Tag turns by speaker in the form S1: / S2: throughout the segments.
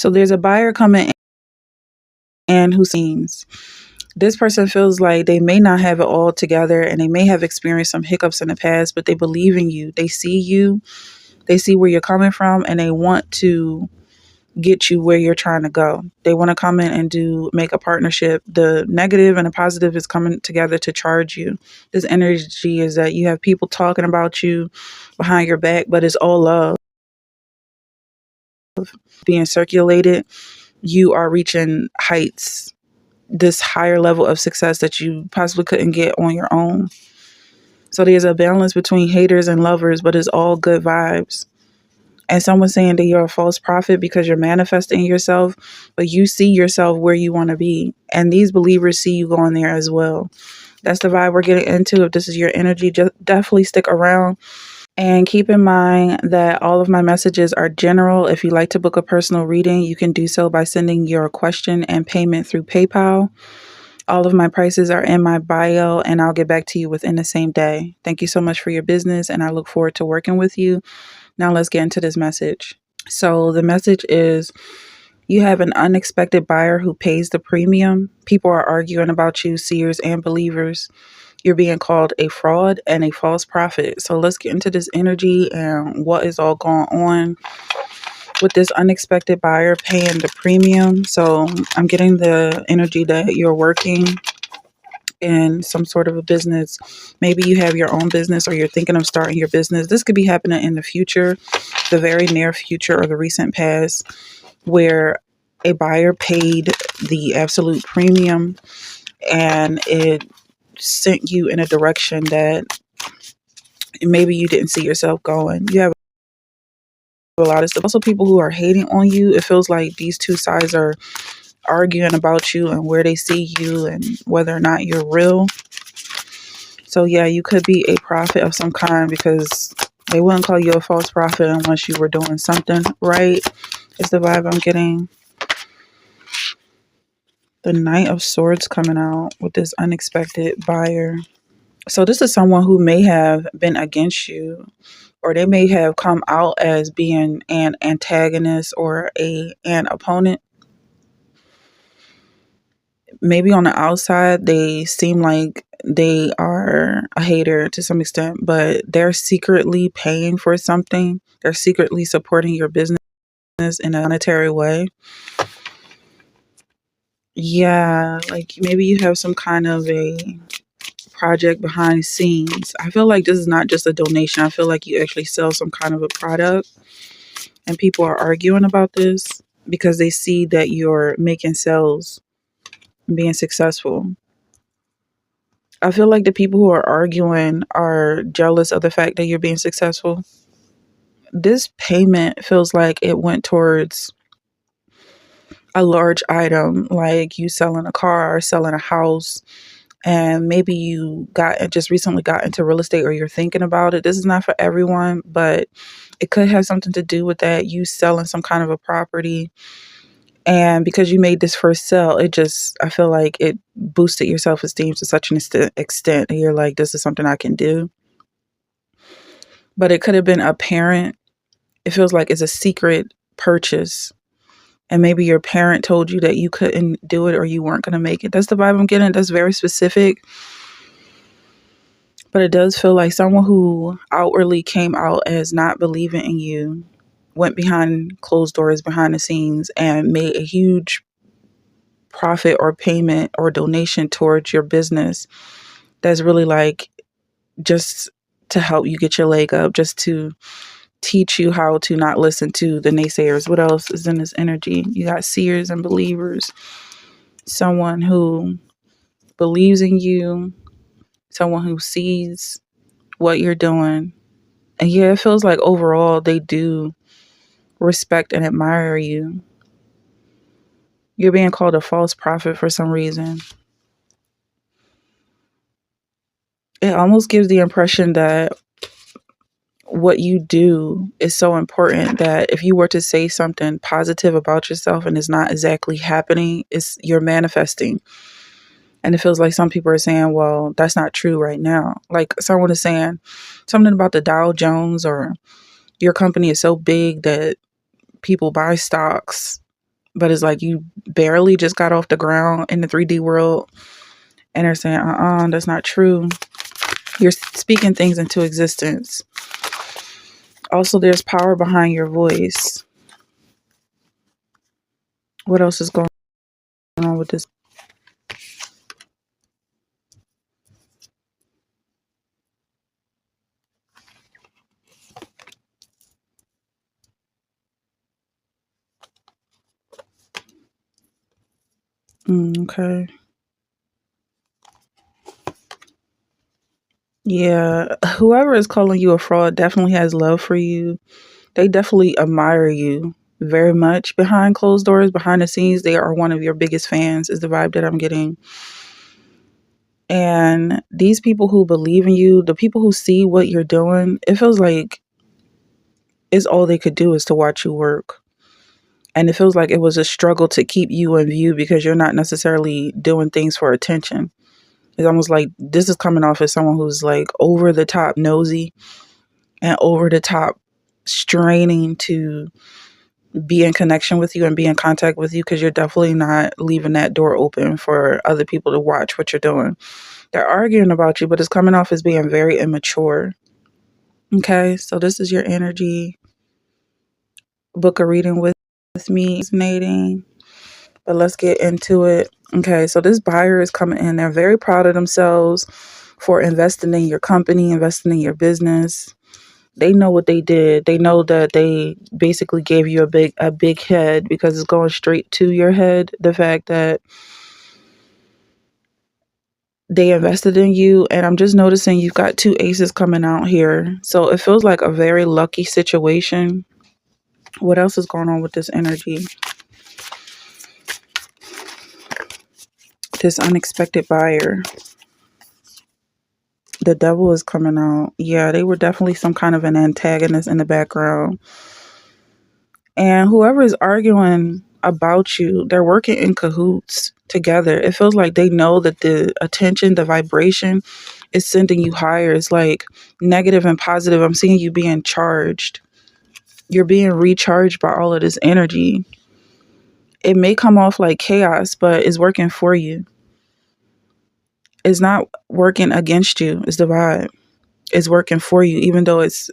S1: So there's a buyer coming in who seems this person feels like they may not have it all together and they may have experienced some hiccups in the past, but they believe in you. They see you, they see where you're coming from, and they want to get you where you're trying to go. They want to come in and make a partnership. The negative and the positive is coming together to charge you. This energy is that you have people talking about you behind your back, but it's all love being circulated. You are reaching heights, this higher level of success that you possibly couldn't get on your own. So there's a balance between haters and lovers, but it's all good vibes. And someone's saying that you're a false prophet because you're manifesting yourself, but you see yourself where you want to be. And these believers see you going there as well. That's the vibe we're getting into. If this is your energy, just definitely stick around. And keep in mind that all of my messages are general. If you'd like to book a personal reading, you can do so by sending your question and payment through PayPal. All of my prices are in my bio, and I'll get back to you within the same day. Thank you so much for your business, and I look forward to working with you. Now let's get into this message. So the message is you have an unexpected buyer who pays the premium. People are arguing about you, seers and believers. You're being called a fraud and a false prophet. So let's get into this energy and what is all going on with this unexpected buyer paying the premium. So I'm getting the energy that you're working in some sort of a business. Maybe you have your own business or you're thinking of starting your business. This could be happening in the future, the very near future or the recent past, where a buyer paid the absolute premium and it sent you in a direction that maybe you didn't see yourself going. You have a lot of stuff. Also, people who are hating on you, it feels like these two sides are arguing about you and where they see you and whether or not you're real. So yeah, you could be a prophet of some kind because they wouldn't call you a false prophet unless you were doing something right. Is the vibe I'm getting. The Knight of Swords coming out with this unexpected buyer. So this is someone who may have been against you, or they may have come out as being an antagonist or an opponent. Maybe on the outside, they seem like they are a hater to some extent, but they're secretly paying for something. They're secretly supporting your business in a monetary way. Yeah, like maybe you have some kind of a project behind the scenes. I feel like this is not just a donation. I feel like you actually sell some kind of a product, and people are arguing about this because they see that you're making sales and being successful. I feel like the people who are arguing are jealous of the fact that you're being successful. This payment feels like it went towards a large item, like you selling a car or selling a house, and maybe you just recently got into real estate or you're thinking about it. This is not for everyone, but it could have something to do with that. You selling some kind of a property, and because you made this first sell, I feel like it boosted your self-esteem to such an extent that you're like, this is something I can do. But it could have been apparent. It feels like it's a secret purchase. And maybe your parent told you that you couldn't do it or you weren't going to make it. That's the vibe I'm getting. That's very specific. But it does feel like someone who outwardly came out as not believing in you went behind closed doors, behind the scenes, and made a huge profit or payment or donation towards your business. That's really like just to help you get your leg up, just to teach you how to not listen to the naysayers. What else is in this energy? You got seers and believers. Someone who believes in you, someone who sees what you're doing. And yeah, it feels like overall they do respect and admire you. You're being called a false prophet for some reason. It almost gives the impression that what you do is so important that if you were to say something positive about yourself and it's not exactly happening, you're manifesting. And it feels like some people are saying, well, that's not true right now. Like someone is saying something about the Dow Jones or your company is so big that people buy stocks but it's like you barely just got off the ground in the 3D world, and they're saying, that's not true. You're speaking things into existence. Also, there's power behind your voice. What else is going on with this? Okay. Yeah, whoever is calling you a fraud definitely has love for you. They definitely admire you very much behind closed doors, behind the scenes. They are one of your biggest fans, is the vibe that I'm getting. And these people who believe in you, the people who see what you're doing, it feels like it's all they could do is to watch you work. And it feels like it was a struggle to keep you in view because you're not necessarily doing things for attention. It's almost like this is coming off as someone who's like over the top nosy and over the top straining to be in connection with you and be in contact with you, because you're definitely not leaving that door open for other people to watch what you're doing. They're arguing about you, but it's coming off as being very immature. Okay, so this is your energy. Book a reading with me. Fascinating. But let's get into it. Okay, so this buyer is coming in. They're very proud of themselves for investing in your company, investing in your business. They know what they did. They know that they basically gave you a big head, because it's going straight to your head. The fact that they invested in you. And I'm just noticing you've got two aces coming out here. So it feels like a very lucky situation. What else is going on with this energy? This unexpected buyer. The devil is coming out. Yeah, they were definitely some kind of an antagonist in the background. And whoever is arguing about you, they're working in cahoots together. It feels like they know that the attention, the vibration is sending you higher. It's like negative and positive. I'm seeing you being charged. You're being recharged by all of this energy. It may come off like chaos, but it's working for you. It's not working against you. It's the vibe. It's working for you, even though it's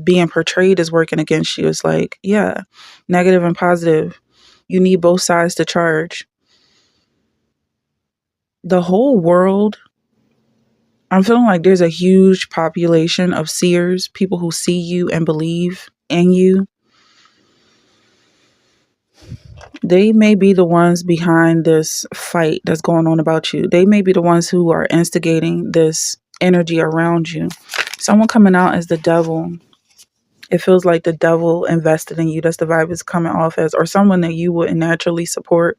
S1: being portrayed as working against you. It's like, yeah, negative and positive. You need both sides to charge. The whole world, I'm feeling like there's a huge population of seers, people who see you and believe in you. They may be the ones behind this fight that's going on about you. They may be the ones who are instigating this energy around you. Someone coming out as the devil. It feels like the devil invested in you. That's the vibe it's coming off as. Or someone that you wouldn't naturally support.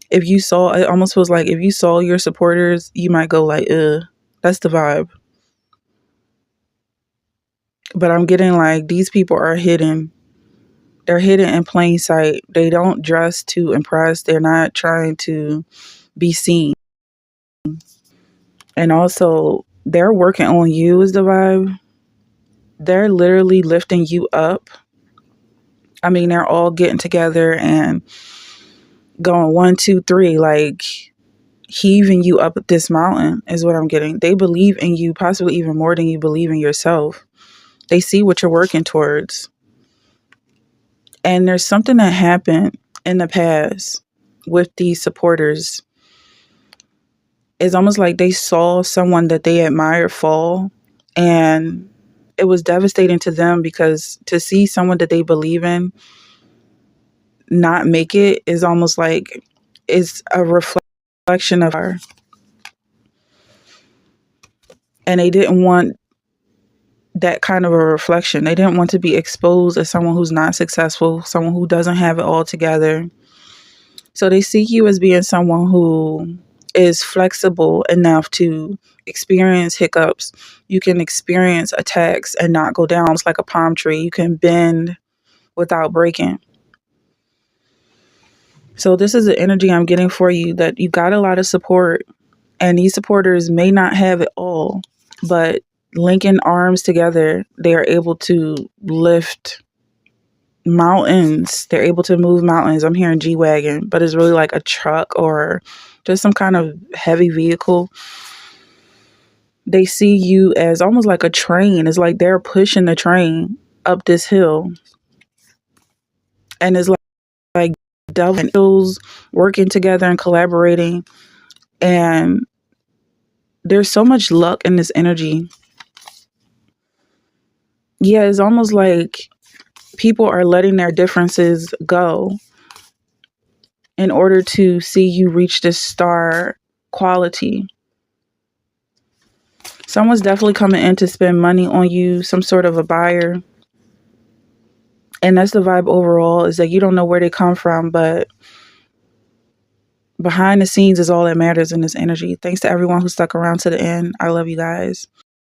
S1: If you saw, it almost feels like if you saw your supporters, you might go like, ugh. That's the vibe. But I'm getting like these people are hidden. They're hidden in plain sight. They don't dress to impress. They're not trying to be seen. And also, they're working on you is the vibe. They're literally lifting you up. I mean, they're all getting together and going 1, 2, 3, like heaving you up this mountain is what I'm getting. They believe in you, possibly even more than you believe in yourself. They see what you're working towards. And there's something that happened in the past with these supporters. It's almost like they saw someone that they admired fall, and it was devastating to them, because to see someone that they believe in not make it is almost like it's a reflection of her. And they didn't want that kind of a reflection. They didn't want to be exposed as someone who's not successful, someone who doesn't have it all together. So they see you as being someone who is flexible enough to experience hiccups. You can experience attacks and not go down. It's like a palm tree. You can bend without breaking. So this is the energy I'm getting for you, that you got a lot of support, and these supporters may not have it all, but linking arms together, they are able to lift mountains. They're able to move mountains. I'm hearing G-Wagon, but it's really like a truck or just some kind of heavy vehicle. They see you as almost like a train. It's like they're pushing the train up this hill. And it's like devil and angels working together and collaborating. And there's so much luck in this energy. Yeah, it's almost like people are letting their differences go in order to see you reach this star quality. Someone's definitely coming in to spend money on you, some sort of a buyer. And that's the vibe overall, is that you don't know where they come from, but behind the scenes is all that matters in this energy. Thanks to everyone who stuck around to the end. I love you guys.